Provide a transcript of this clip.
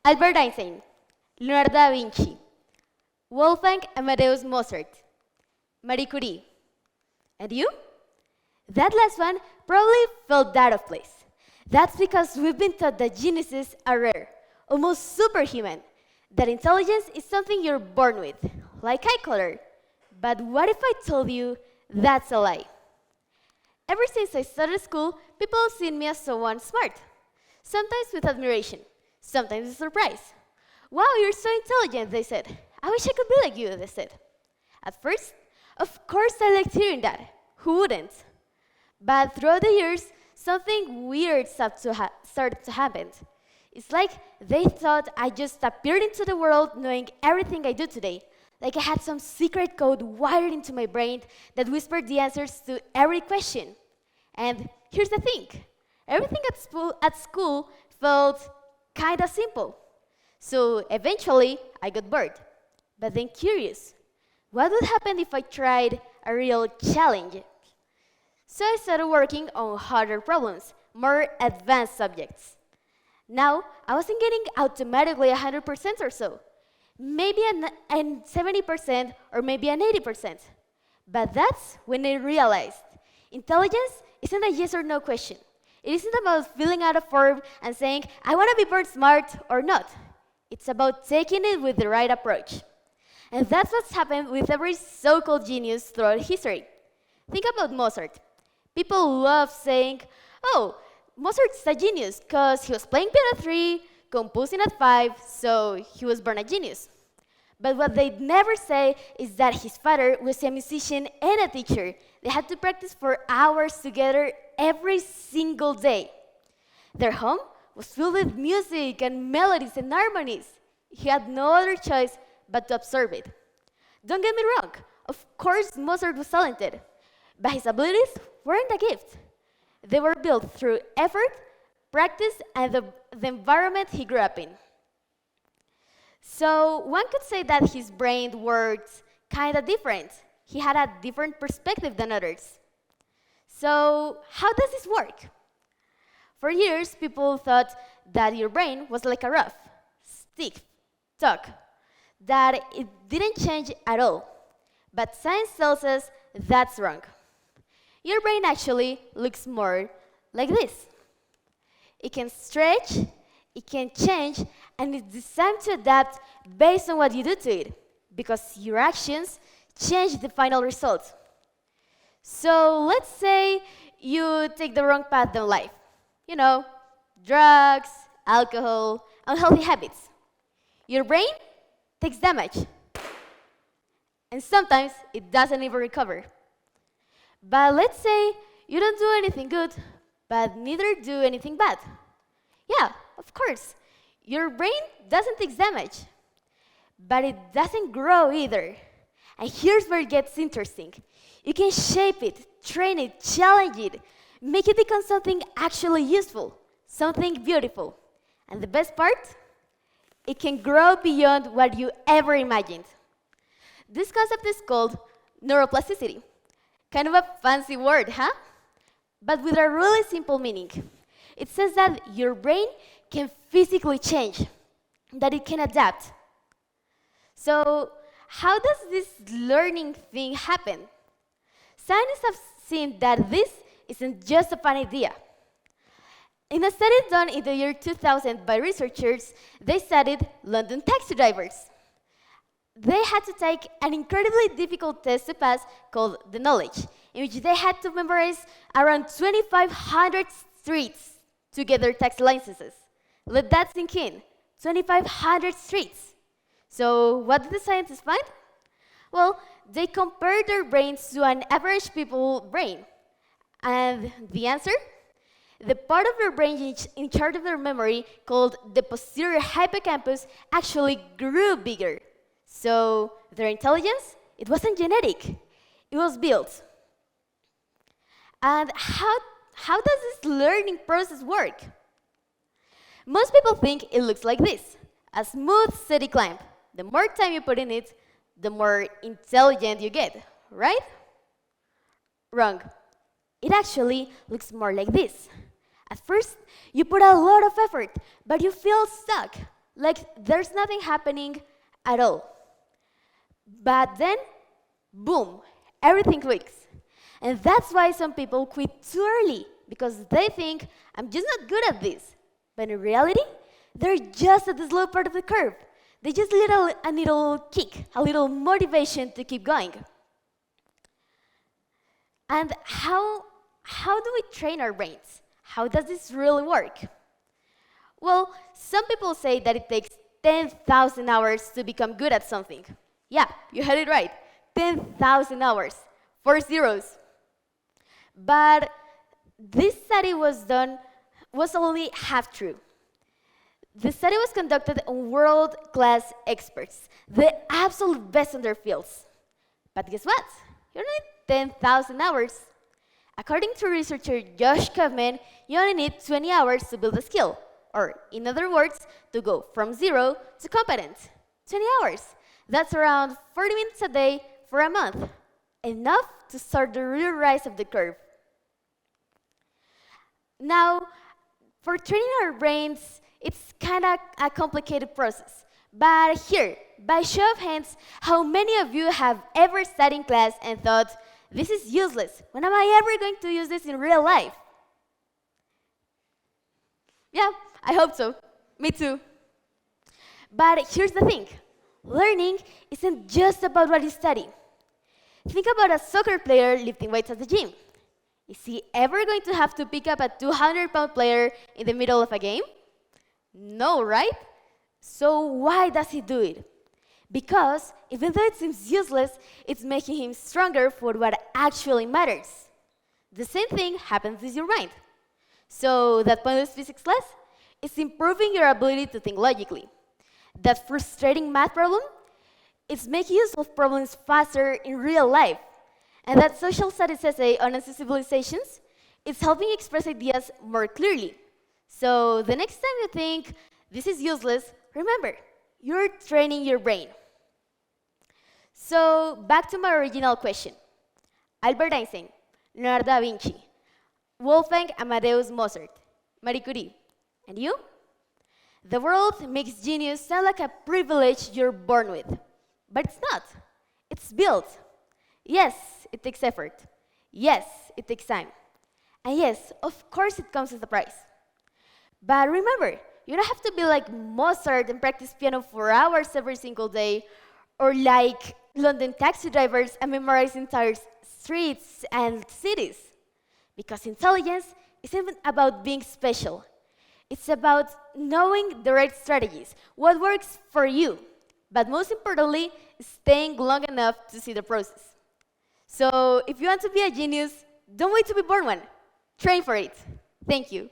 Albert Einstein, Leonardo da Vinci, Wolfgang Amadeus Mozart, Marie Curie. And you? That last one probably felt out of place. That's because we've been taught that geniuses are rare, almost superhuman, that intelligence is something you're born with, like eye color. But what if I told you that's a lie? Ever since I started school, people have seen me as someone smart, sometimes with admiration, sometimes with surprise. Wow, you're so intelligent, they said. I wish I could be like you, they said. At first, of course I liked hearing that. Who wouldn't? But throughout the years, something weird started to happen. It's like they thought I just appeared into the world knowing everything I do today. Like I had some secret code wired into my brain that whispered the answers to every question. And here's the thing. Everything at school felt kind of simple. So eventually, I got bored. But then curious. What would happen if I tried a real challenge? So I started working on harder problems, more advanced subjects. Now, I wasn't getting automatically 100% or so. Maybe a 70% or maybe an 80%. But that's when I realized intelligence isn't a yes or no question. It isn't about filling out a form and saying, I want to be born smart or not. It's about taking it with the right approach. And that's what's happened with every so-called genius throughout history. Think about Mozart. People love saying, oh, Mozart's a genius because he was playing piano at 3, composing at 5, so he was born a genius. But what they never say is that his father was a musician and a teacher. They had to practice for hours together every single day. Their home was filled with music and melodies and harmonies. He had no other choice but to absorb it. Don't get me wrong, of course Mozart was talented, but his abilities weren't a gift. They were built through effort, practice, and the environment he grew up in. So one could say that his brain worked kind of different. He had a different perspective than others. So how does this work? For years, people thought that your brain was like a rough, stiff duck, that it didn't change at all. But science tells us that's wrong. Your brain actually looks more like this. It can stretch, it can change, and it's designed to adapt based on what you do to it, because your actions change the final result. So let's say you take the wrong path in life. You know, drugs, alcohol, unhealthy habits. Your brain takes damage. And sometimes it doesn't even recover. But let's say you don't do anything good, but neither do anything bad. Yeah, of course, your brain doesn't take damage, but it doesn't grow either. And here's where it gets interesting. You can shape it, train it, challenge it, make it become something actually useful, something beautiful. And the best part? It can grow beyond what you ever imagined. This concept is called neuroplasticity. Kind of a fancy word, huh? But with a really simple meaning. It says that your brain can physically change, that it can adapt. So, how does this learning thing happen? Scientists have seen that this isn't just a fun idea. In a study done in the year 2000 by researchers, they studied London taxi drivers. They had to take an incredibly difficult test to pass called the knowledge, in which they had to memorize around 2,500 streets to get their taxi licenses. Let that sink in, 2,500 streets. So what did the scientists find? Well, they compared their brains to an average people's brain. And the answer? The part of their brain in charge of their memory, called the posterior hippocampus, actually grew bigger. So their intelligence, it wasn't genetic, it was built. And how does this learning process work? Most people think it looks like this, a smooth, steady climb. The more time you put in it, the more intelligent you get, right? Wrong. It actually looks more like this. At first, you put a lot of effort, but you feel stuck, like there's nothing happening at all. But then, boom, everything clicks. And that's why some people quit too early, because they think, I'm just not good at this. But in reality, they're just at the slow part of the curve. They just need a little kick, a little motivation to keep going. And how do we train our brains? How does this really work? Well, some people say that it takes 10,000 hours to become good at something. Yeah, you heard it right. 10,000 hours. 4 zeros. But this study was only half true. The study was conducted on world-class experts, the absolute best in their fields. But guess what? You don't need 10,000 hours. According to researcher Josh Kaufman, you only need 20 hours to build a skill. Or, in other words, to go from 0 to competent. 20 hours. That's around 40 minutes a day for a month. Enough to start the real rise of the curve. Now, for training our brains, it's kind of a complicated process. But here, by show of hands, how many of you have ever sat in class and thought, this is useless. When am I ever going to use this in real life? Yeah, I hope so. Me too. But here's the thing. Learning isn't just about what you study. Think about a soccer player lifting weights at the gym. Is he ever going to have to pick up a 200-pound player in the middle of a game? No, right? So why does he do it? Because even though it seems useless, it's making him stronger for what actually matters. The same thing happens with your mind. So that pointless physics class is improving your ability to think logically. That frustrating math problem is making you solve problems faster in real life. And that social studies essay on civilizations is helping you express ideas more clearly. So the next time you think, this is useless, remember, you're training your brain. So back to my original question. Albert Einstein, Leonardo da Vinci, Wolfgang Amadeus Mozart, Marie Curie, and you? The world makes genius sound like a privilege you're born with. But it's not. It's built. Yes, it takes effort. Yes, it takes time. And yes, of course it comes with a price. But remember, you don't have to be like Mozart and practice piano for hours every single day, or like London taxi drivers and memorize entire streets and cities. Because intelligence isn't about being special. It's about knowing the right strategies, what works for you, but most importantly, staying long enough to see the process. So if you want to be a genius, don't wait to be born one. Train for it. Thank you.